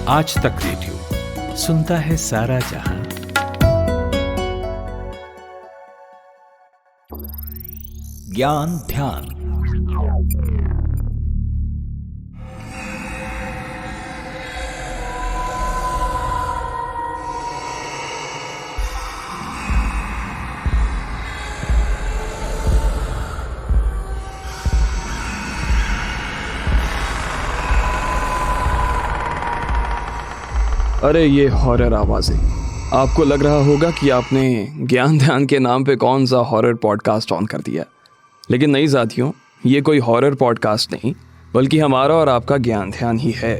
आज तक रेडियो सुनता है सारा जहां। ज्ञान ध्यान। अरे ये हॉरर आवाज़ें, आपको लग रहा होगा कि आपने ज्ञान ध्यान के नाम पे कौन सा हॉरर पॉडकास्ट ऑन कर दिया। लेकिन नहीं साथियों, ये कोई हॉरर पॉडकास्ट नहीं, बल्कि हमारा और आपका ज्ञान ध्यान ही है।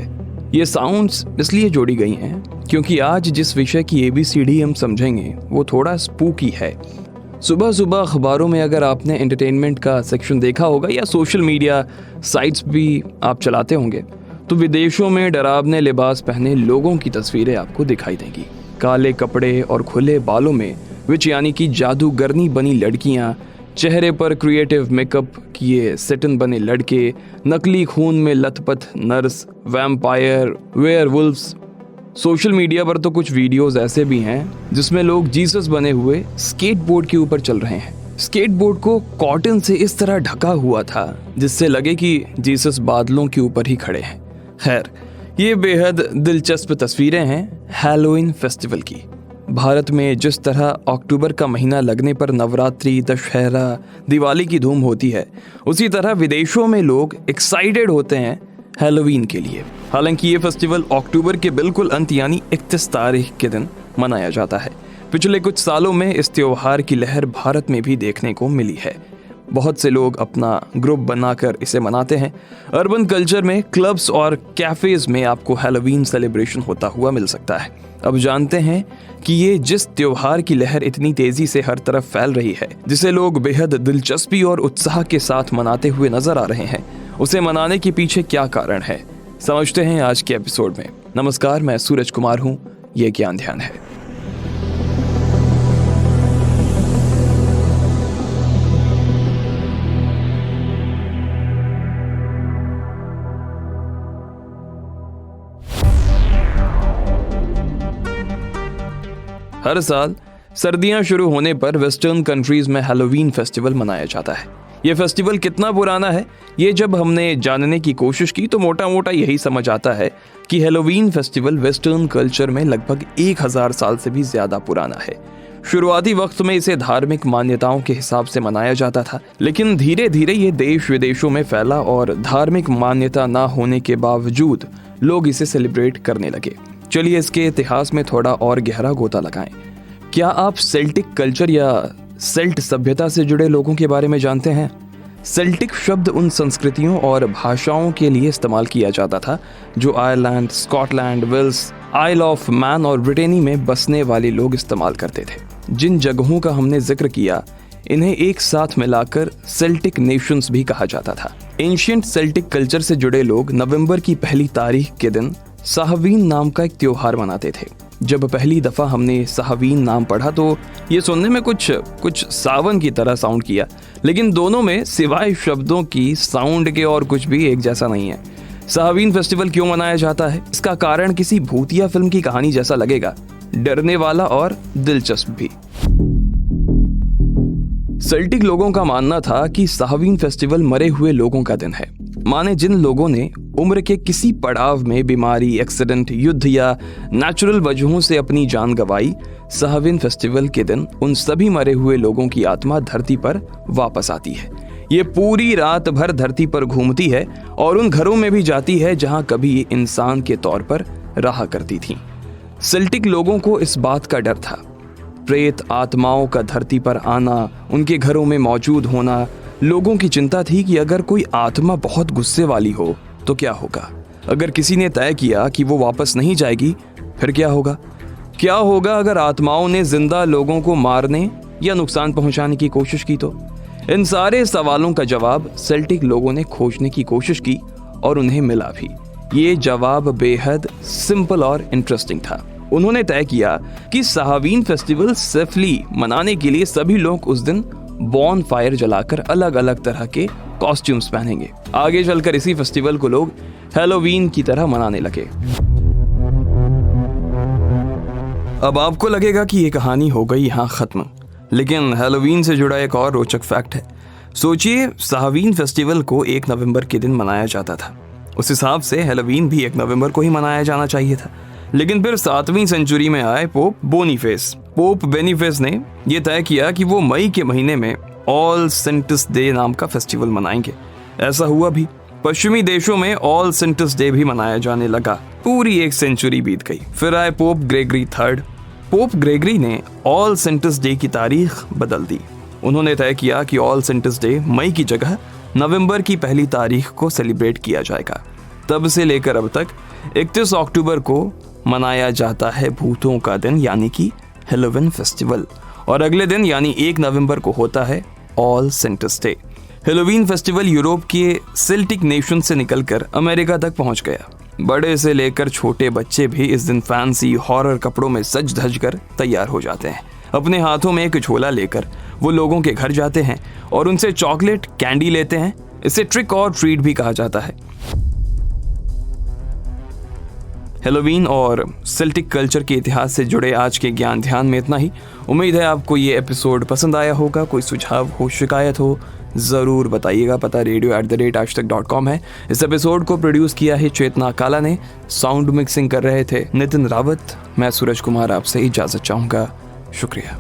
ये साउंड्स इसलिए जोड़ी गई हैं क्योंकि आज जिस विषय की ABCD हम समझेंगे वो थोड़ा स्पूकी है। सुबह सुबह अखबारों में अगर आपने एंटरटेनमेंट का सेक्शन देखा होगा या सोशल मीडिया साइट्स भी आप चलाते होंगे तो विदेशों में डरावने लिबास पहने लोगों की तस्वीरें आपको दिखाई देंगी। काले कपड़े और खुले बालों में विच यानी कि जादूगरनी बनी लड़कियां, चेहरे पर क्रिएटिव मेकअप किए सेटन बने लड़के, नकली खून में लथपथ nurse, vampire, werewolves. Social media पर तो कुछ वीडियोस ऐसे भी हैं जिसमें लोग जीसस बने हुए स्केटबोर्ड के ऊपर चल रहे हैं। स्केटबोर्ड को कॉटन से इस तरह ढका हुआ था जिससे लगे कि जीसस बादलों के ऊपर ही खड़े हैं। खैर, ये बेहद दिलचस्प तस्वीरें हैं हैलोवीन फेस्टिवल की। भारत में जिस तरह अक्टूबर का महीना लगने पर नवरात्रि, दशहरा, दिवाली की धूम होती है, उसी तरह विदेशों में लोग एक्साइटेड होते हैं हैलोवीन के लिए। हालांकि ये फेस्टिवल अक्टूबर के बिल्कुल अंत यानी 31 तारीख के दिन मनाया जाता है। पिछले कुछ सालों में इस त्योहार की लहर भारत में भी देखने को मिली है। बहुत से लोग अपना ग्रुप बनाकर इसे मनाते हैं। अर्बन कल्चर में क्लब्स और कैफेज में आपको हैलोवीन सेलिब्रेशन होता हुआ मिल सकता है। अब जानते हैं कि ये जिस त्योहार की लहर इतनी तेजी से हर तरफ फैल रही है, जिसे लोग बेहद दिलचस्पी और उत्साह के साथ मनाते हुए नजर आ रहे हैं, उसे मनाने के पीछे क्या कारण है, समझते हैं आज के एपिसोड में। नमस्कार, मैं सूरज कुमार हूँ, ये ज्ञान ध्यान है। हर साल सर्दियां शुरू होने पर वेस्टर्न कंट्रीज में हैलोवीन फेस्टिवल मनाया जाता है। ये फेस्टिवल कितना पुराना है, ये जब हमने जानने की कोशिश की तो मोटा मोटा यही समझ आता है कि हैलोवीन फेस्टिवल वेस्टर्न कल्चर में लगभग 1000 साल से भी ज्यादा पुराना है। शुरुआती वक्त में इसे धार्मिक मान्यताओं के हिसाब से मनाया जाता था, लेकिन धीरे धीरे ये देश विदेशों में फैला और धार्मिक मान्यता ना होने के बावजूद लोग इसे सेलिब्रेट करने लगे। चलिए इसके इतिहास में थोड़ा और गहरा गोता लगाएं। क्या आप सेल्टिक कल्चर या सेल्ट सभ्यता से जुड़े लोगों के बारे में जानते हैं? सेल्टिक शब्द उन संस्कृतियों और भाषाओं के लिए इस्तेमाल किया जाता था जो Ireland, Scotland, Wales, Isle of Man और ब्रिटेनी में बसने वाले लोग इस्तेमाल करते थे। जिन जगहों का हमने जिक्र किया, इन्हें एक साथ मिलाकर सेल्टिक नेशंस भी कहा जाता था। एंशिएंट सेल्टिक कल्चर से जुड़े लोग नवंबर की पहली तारीख के दिन साहवीन नाम का एक त्योहार मनाते थे। जब पहली दफा हमने साहवीन नाम पढ़ा तो ये सुनने में कुछ सावन की तरह साउंड किया, लेकिन दोनों में सिवाय शब्दों की साउंड के और कुछ भी एक जैसा नहीं है। साहवीन फेस्टिवल क्यों मनाया जाता है, इसका कारण किसी भूतिया फिल्म की कहानी जैसा लगेगा, डरने वाला और दिलचस्प भी। सेल्टिक लोगों का मानना था कि साहवीन फेस्टिवल मरे हुए लोगों का दिन है। माने जिन लोगों ने उम्र के किसी पड़ाव में बीमारी, एक्सीडेंट, युद्ध या नेचुरल वजहों से अपनी जान गंवाई, साहवीन फेस्टिवल के दिन उन सभी मरे हुए लोगों की आत्मा धरती पर वापस आती है। ये पूरी रात भर धरती पर घूमती है और उन घरों में भी जाती है जहां कभी ये इंसान के तौर पर रहा करती थीं। सेल्टिक लोगों को इस बात का डर था, प्रेत आत्माओं का धरती पर आना, उनके घरों में मौजूद होना। लोगों की चिंता थी कि अगर कोई आत्मा बहुत गुस्से वाली हो तो क्या होगा। अगर किसी ने तय किया कि वो वापस नहीं जाएगी, फिर क्या होगा? क्या होगा अगर आत्माओं ने जिंदा लोगों को मारने या नुकसान पहुंचाने की कोशिश की तो? इन सारे सवालों का जवाब सेल्टिक लोगों ने खोजने की कोशिश की और उन्हें मिला भी। ये जवाब बेहद सिंपल और इंटरेस्टिंग था। उन्होंने तय किया कि साहवीन फेस्टिवल सेफली मनाने के लिए सभी लोग उस दिन बॉन फायर जलाकर अलग अलग तरह के कॉस्ट्यूम्स पहनेंगे। आगे चलकर इसी फेस्टिवल को लोग हैलोवीन की तरह मनाने लगे। अब आपको लगेगा कि ये कहानी हो गई यहाँ खत्म, लेकिन हैलोवीन से जुड़ा एक और रोचक फैक्ट है। सोचिए, साहवीन फेस्टिवल को 1 नवंबर के दिन मनाया जाता था। उस हिसाब से हैलोवीन भी 1 नवंबर को ही मनाया जाना चाहिए था। लेकिन फिर 7वीं सेंचुरी में आए पोप बेनिफेस ने यह तय किया कि वो मई के महीने में ऑल सेंट्स डे नाम का फेस्टिवल मनाएंगे। ऐसा हुआ भी। पश्चिमी देशों में ऑल सेंट्स डे भी मनाया जाने लगा। पूरी 1 सेंचुरी बीत गई। फिर आए pope Gregory III। Pope Gregory ने ऑल सेंट्स डे की तारीख बदल दी। उन्होंने तय किया कि ऑल सेंट्स डे मई की जगह नवंबर की पहली तारीख को सेलिब्रेट किया जाएगा। तब से लेकर अब तक 31 अक्टूबर को मनाया जाता है भूतों का दिन यानी कि हैलोवीन फेस्टिवल, और अगले दिन यानी 1 नवंबर को होता है All Saints Day. Halloween festival Europe के सेल्टिक नेशन से निकलकर अमेरिका तक पहुंच गया। बड़े से लेकर छोटे बच्चे भी इस दिन फैंसी हॉरर कपड़ों में सज धज कर तैयार हो जाते हैं। अपने हाथों में एक झोला लेकर वो लोगों के घर जाते हैं और उनसे चॉकलेट कैंडी लेते हैं। इसे ट्रिक और ट्रीट भी कहा जाता है। हैलोवीन और सेल्टिक कल्चर के इतिहास से जुड़े आज के ज्ञान ध्यान में इतना ही। उम्मीद है आपको ये एपिसोड पसंद आया होगा। कोई सुझाव हो, शिकायत हो, ज़रूर बताइएगा। पता radio@aajtak.com है। इस एपिसोड को प्रोड्यूस किया है चेतना काला ने। साउंड मिक्सिंग कर रहे थे नितिन रावत। मैं सूरज कुमार आपसे इजाज़त चाहूँगा। शुक्रिया।